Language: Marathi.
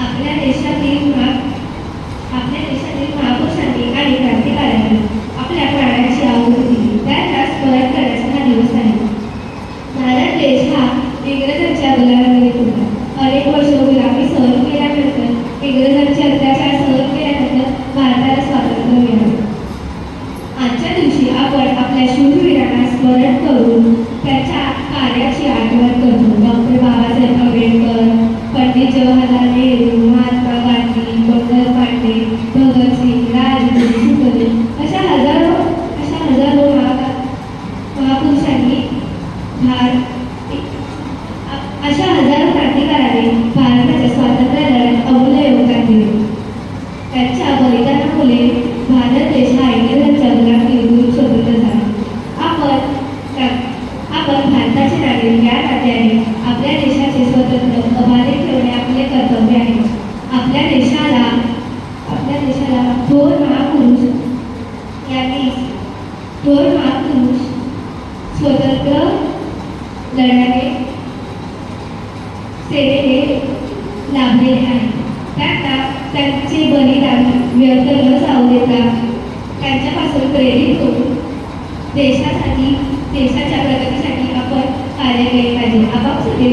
आपल्या देशातील महापुरुषांनी आणि क्रांतिकारकांनी आपल्या प्राणांची आहुती दिली, त्यांना स्मरण करण्याचा हा दिवस आहे. भारत देश हा इंग्रजांच्या गुलामीत होता. अनेक वर्ष गुलामी सहन केल्यानंतर, इंग्रजांचे अत्याचार सहन केल्यानंतर भारताला स्वातंत्र्य मिळाले. आजच्या दिवशी आपण आपल्या शूरवीरांना स्मरण करून त्यांच्या कार्याची आठवण करतो. डॉक्टर बाबासाहेब आंबेडकर, पंडित जवाहरलाल नेहरू, महात्मा गांधी, गोपाळ पांडे, भगतसिंग, राजगुरू, सुखदेव अशा हजारो महापुरुषांनी अशा हजारो क्रांतिकारकांनी भारताच्या स्वातंत्र्य लढ्यात अमूल्य योगदान दिले. त्यांच्या बलिदानामुळे भारत देश हा इंग्रजांच्या गुलामीतून स्वतंत्र झाला. आपण भारताचे नागरिक या नात्याने आपल्या देशाचे स्वातंत्र्य अबाधित ठेवणे आपले कर्तव्य आहे. आपल्या देशाला थोर महापुरुष स्वतंत्र लढ्याने सेवेने लाभलेले आहे. त्यांचे बलिदान व्यर्थ न जाऊ देता त्यांच्यापासून प्रेरित होऊन देशाच्या प्रगतीसाठी आपण कार्य केले पाहिजे. आपापसातील